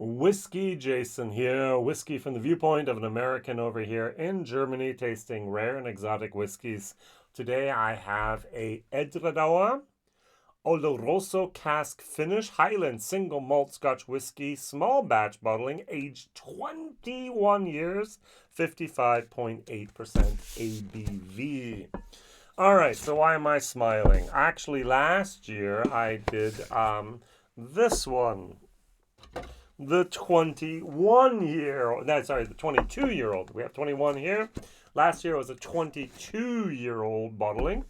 WhiskyJason here, whiskey from the viewpoint of an American over here in Germany, tasting rare and exotic whiskeys. Today I have a Edradour Oloroso cask finish Highland single malt Scotch whiskey, small batch bottling, aged 21 years, 55.8% ABV. All right, so why am I smiling? Actually, last year I did this one. The 22-year-old. We have 21 here. Last year was a 22-year-old bottling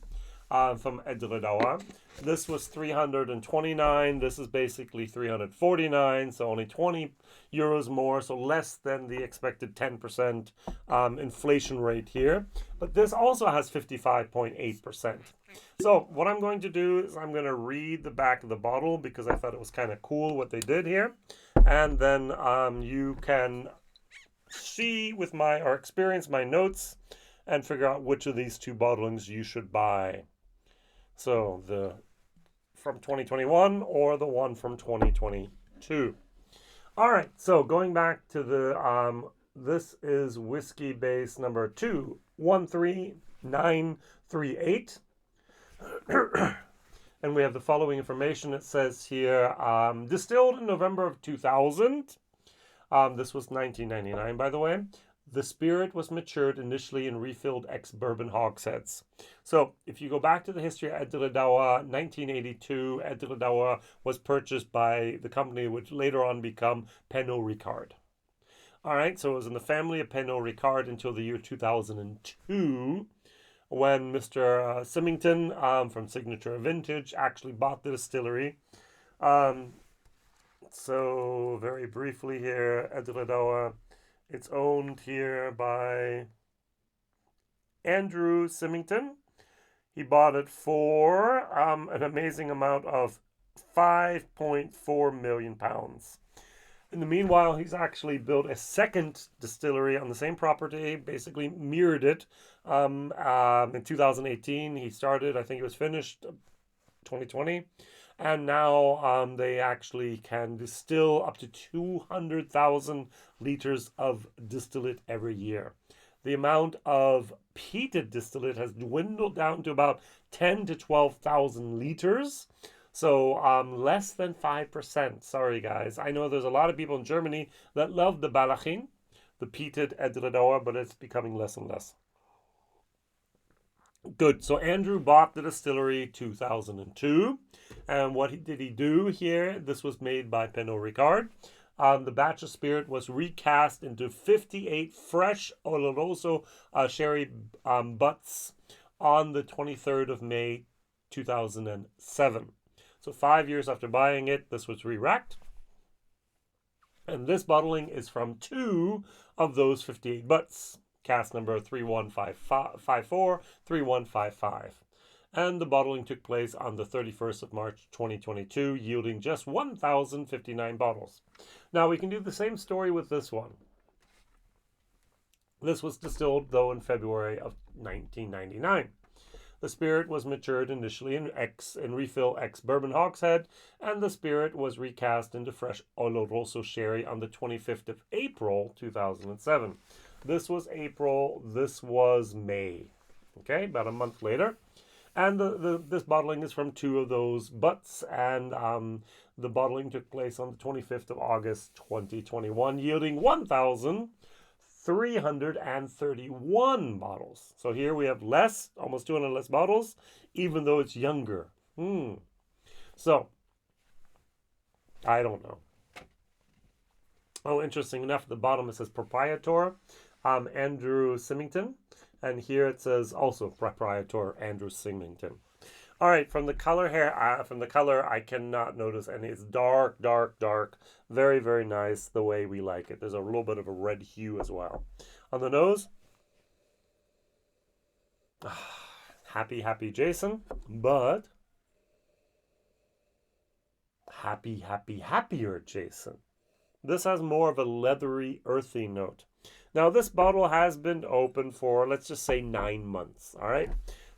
from Edradour. This was 329. This is basically 349, so only 20 euros more, so less than the expected 10% inflation rate here. But this also has 55.8%. So what I'm going to do is I'm going to read the back of the bottle because I thought it was kind of cool what they did here. And then you can see with or experience my notes and figure out which of these two bottlings you should buy. So the from 2021 or the one from 2022. All right, so going back to the, this is Whiskybase number 213938. And we have the following information. It says here, distilled in November of 2000. This was 1999, by the way. The spirit was matured initially in refilled ex-bourbon hogsheads. So if you go back to the history of Edradour, 1982, Edradour was purchased by the company which later on became Pernod Ricard. All right, so it was in the family of Pernod Ricard until the year 2002. When Mr. Symington from Signature Vintage actually bought the distillery. So very briefly here, Edradour, it's owned here by Andrew Symington. He bought it for an amazing amount of £5.4 million. In the meanwhile, he's actually built a second distillery on the same property, basically mirrored it. In 2018, he started, I think it was finished 2020. And now they actually can distill up to 200,000 liters of distillate every year. The amount of peated distillate has dwindled down to about 10 to 12,000 liters. So less than 5%. Sorry, guys. I know there's a lot of people in Germany that love the Balachin, the peated Edradour, but it's becoming less and less. Good. So Andrew bought the distillery 2002. And what did he do here? This was made by Pernod Ricard. The batch of spirit was recast into 58 fresh Oloroso sherry butts on the 23rd of May, 2007. So 5 years after buying it, this was re-racked. And this bottling is from 2 of those 58 butts. Cask number 3154, 3155. And the bottling took place on the 31st of March 2022, yielding just 1,059 bottles. Now we can do the same story with this one. This was distilled, though, in February of 1999. The spirit was matured initially in refill ex-bourbon hogshead, and the spirit was recast into fresh Oloroso sherry on the 25th of April 2007. This was April, this was May. Okay, about a month later. And this bottling is from 2 of those butts, and the bottling took place on the 25th of August 2021, yielding 1,331 bottles. So here we have less, almost 200 less bottles, even though it's younger. So, I don't know. Oh, interesting enough, at the bottom it says proprietor, Andrew Symington. And here it says also proprietor Andrew Symington. All right, from the color here, I cannot notice any. It's dark, dark, dark. Very, very nice the way we like it. There's a little bit of a red hue as well. On the nose, happy, happy Jason, but happy, happy, happier Jason. This has more of a leathery, earthy note. Now, this bottle has been open for, let's just say, 9 months, all right?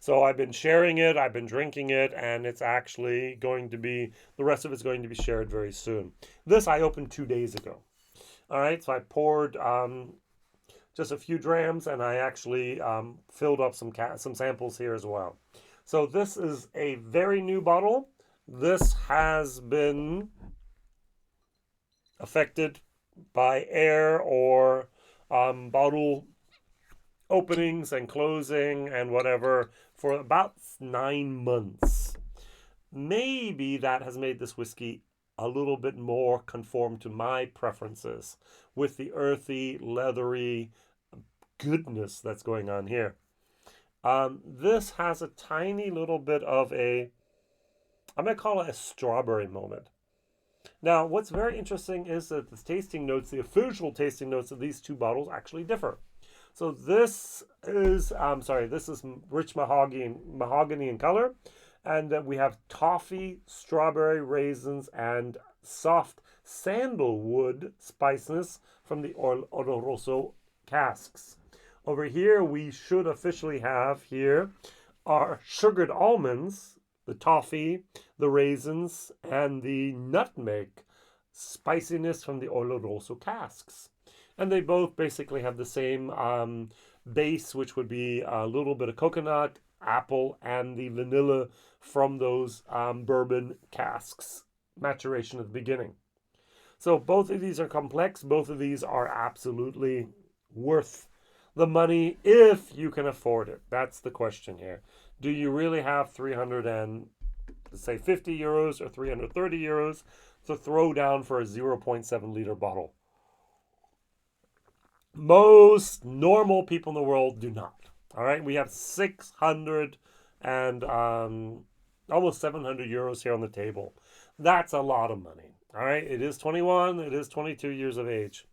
So I've been sharing it, I've been drinking it, and it's actually going to be, the rest of it's going to be shared very soon. This I opened 2 days ago. All right, so I poured just a few drams, and I actually filled up some samples here as well. So this is a very new bottle. This has been affected by air or bottle openings and closing and whatever for about 9 months. Maybe that has made this whiskey a little bit more conform to my preferences with the earthy, leathery goodness that's going on here. This has a tiny little bit of a, I'm going to call it a strawberry moment. Now, what's very interesting is that the tasting notes, the official tasting notes of these two bottles actually differ. So this is, this is rich mahogany in color. And we have toffee, strawberry, raisins, and soft sandalwood spiciness from the Oloroso casks. Over here, we should officially have here our sugared almonds, the toffee, the raisins, and the nutmeg spiciness from the Oloroso casks. And they both basically have the same base, which would be a little bit of coconut, apple, and the vanilla from those bourbon casks maturation at the beginning. So both of these are complex. Both of these are absolutely worth the money if you can afford it. That's the question here. Do you really have 350 euros or 330 euros to throw down for a 0.7 liter bottle? Most normal people in the world do not. All right, we have 600 and almost 700 euros here on the table. That's a lot of money. All right, it is 21, it is 22 years of age.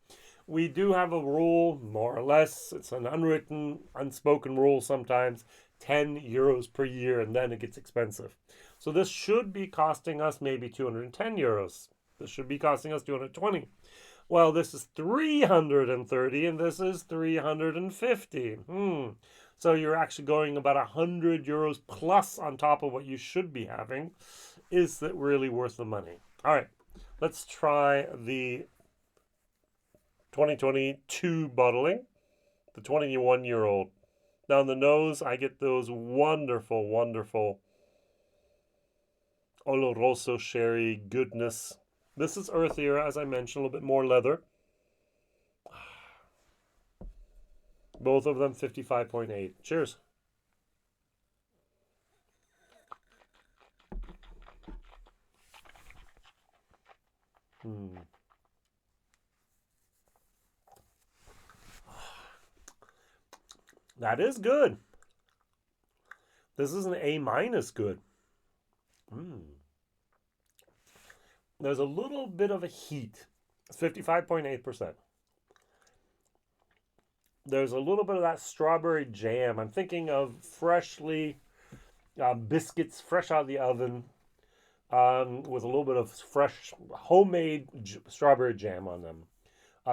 We do have a rule, more or less, it's an unwritten, unspoken rule sometimes, 10 euros per year, and then it gets expensive. So this should be costing us maybe 210 euros. This should be costing us 220. Well, this is 330 and this is 350. So you're actually going about 100 euros plus on top of what you should be having. Is that really worth the money? All right, let's try the 2022 bottling, the 21-year-old. Now on the nose, I get those wonderful, wonderful Oloroso sherry goodness. This is earthier, as I mentioned, a little bit more leather. Both of them 55.8. Cheers. That is good. This is an A- good. There's a little bit of a heat. It's 55.8%. There's a little bit of that strawberry jam. I'm thinking of freshly biscuits, fresh out of the oven, with a little bit of fresh homemade strawberry jam on them.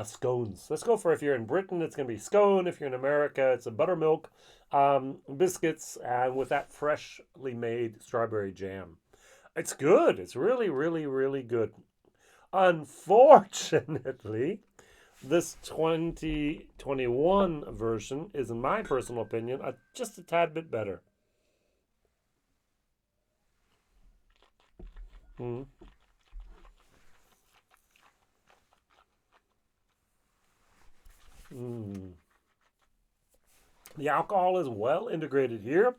Scones. Let's go for, if you're in Britain, it's going to be scone. If you're in America, it's a buttermilk biscuits, and with that freshly made strawberry jam. It's good. It's really, really, really good. Unfortunately, this 2021 version is, in my personal opinion, just a tad bit better. The alcohol is well integrated here.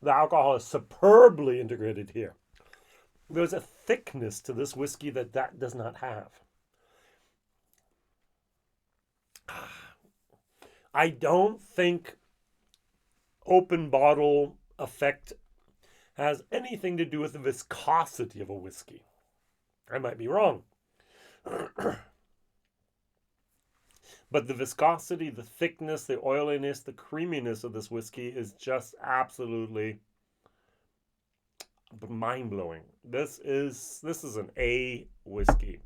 The alcohol is superbly integrated here. There's a thickness to this whiskey that does not have. I don't think open bottle effect has anything to do with the viscosity of a whiskey. I might be wrong. But the viscosity, the thickness, the oiliness, the creaminess of this whiskey is just absolutely mind-blowing. This is an A whiskey.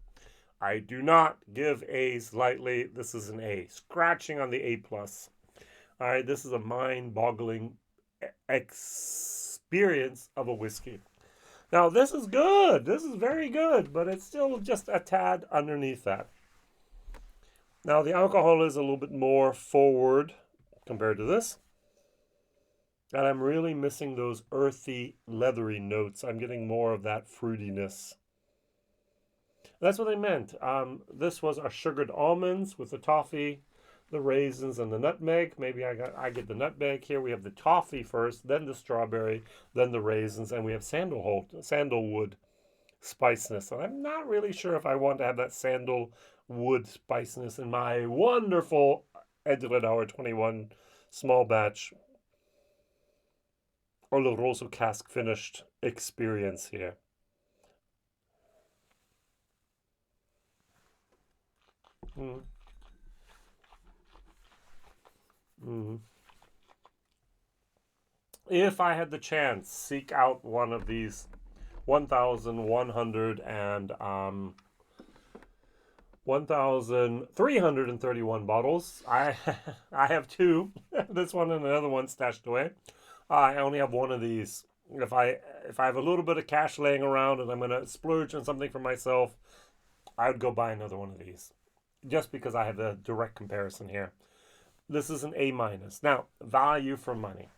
I do not give A's lightly. This is an A. Scratching on the A+. All right, this is a mind-boggling experience of a whiskey. Now, this is good. This is very good, but it's still just a tad underneath that. Now, the alcohol is a little bit more forward compared to this. And I'm really missing those earthy, leathery notes. I'm getting more of that fruitiness. That's what I meant. This was our sugared almonds with the toffee, the raisins, and the nutmeg. Maybe I get the nutmeg here. We have the toffee first, then the strawberry, then the raisins, and we have sandalwood spiciness. And I'm not really sure if I want to have that sandalwood spiciness in my wonderful Edradour 21 small batch Oloroso cask finished experience here. Mm. Mm. If I had the chance, seek out one of these 1,331 bottles. I have two. This one and another one stashed away. I only have one of these. If I have a little bit of cash laying around and I'm going to splurge on something for myself, I would go buy another one of these. Just because I have a direct comparison here. This is an A-. Now, value for money.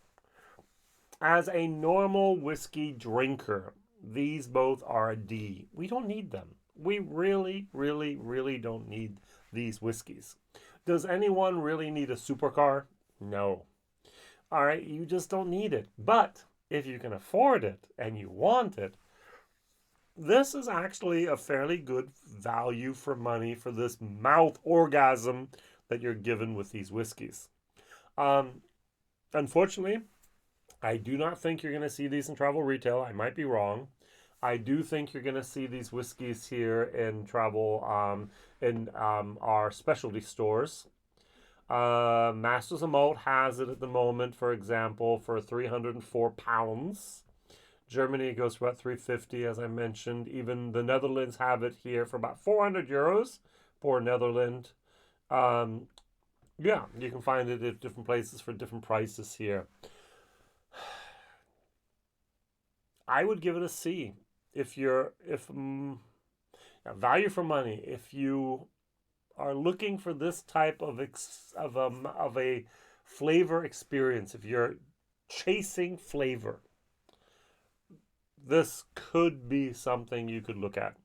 As a normal whiskey drinker, these both are a D. We don't need them. We really, really, really don't need these whiskeys. Does anyone really need a supercar? No. All right, you just don't need it. But if you can afford it and you want it, this is actually a fairly good value for money for this mouth orgasm that you're given with these whiskeys. Unfortunately, I do not think you're going to see these in travel retail. I might be wrong. I do think you're going to see these whiskeys here in travel, in our specialty stores. Masters of Malt has it at the moment, for example, for 304 pounds. Germany goes for about 350, as I mentioned. Even the Netherlands have it here for about 400 euros for Netherlands. Yeah, you can find it at different places for different prices here. I would give it a C. Value for money, if you are looking for this type of a flavor experience, if you're chasing flavor, this could be something you could look at.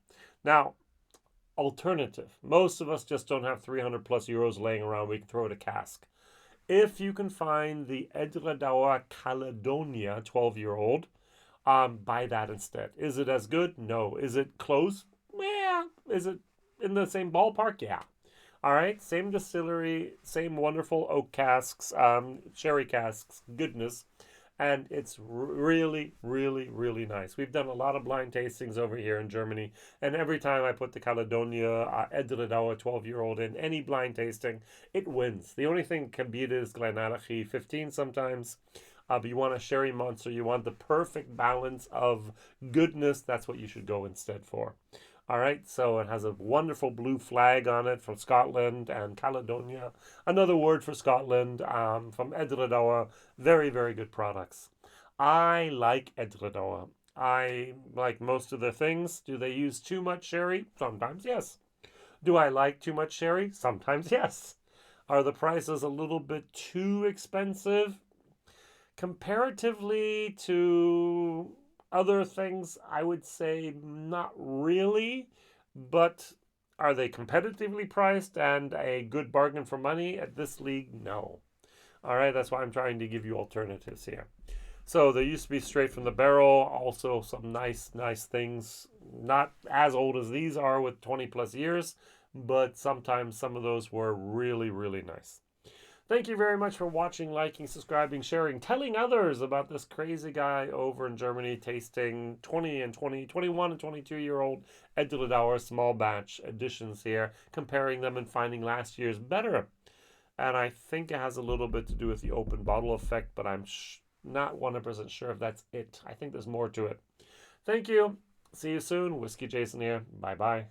Now, alternative. Most of us just don't have 300 plus euros laying around. We can throw it a cask. If you can find the Edradour Caledonia 12-year-old, buy that instead. Is it as good? No. Is it close? Yeah. Is it in the same ballpark? Yeah. All right. Same distillery, same wonderful oak casks, sherry casks, goodness. And it's really, really, really nice. We've done a lot of blind tastings over here in Germany. And every time I put the Caledonia Edradour 12-year-old in any blind tasting, it wins. The only thing that can beat it is Glenallachie 15 sometimes. But you want a sherry monster. You want the perfect balance of goodness. That's what you should go instead for. All right, so it has a wonderful blue flag on it from Scotland and Caledonia. Another word for Scotland from Edradour. Very, very good products. I like Edradour. I like most of their things. Do they use too much sherry? Sometimes, yes. Do I like too much sherry? Sometimes, yes. Are the prices a little bit too expensive? Comparatively to other things, I would say not really, but are they competitively priced and a good bargain for money at this league? No. All right, that's why I'm trying to give you alternatives here. So they used to be straight from the barrel, also some nice things, not as old as these are with 20 plus years, but sometimes some of those were really, really nice. Thank you very much for watching, liking, subscribing, sharing, telling others about this crazy guy over in Germany tasting 21 and 22-year-old Edradour small batch editions here, comparing them and finding last year's better. And I think it has a little bit to do with the open bottle effect, but I'm not 100% sure if that's it. I think there's more to it. Thank you. See you soon. Whiskey Jason here. Bye-bye.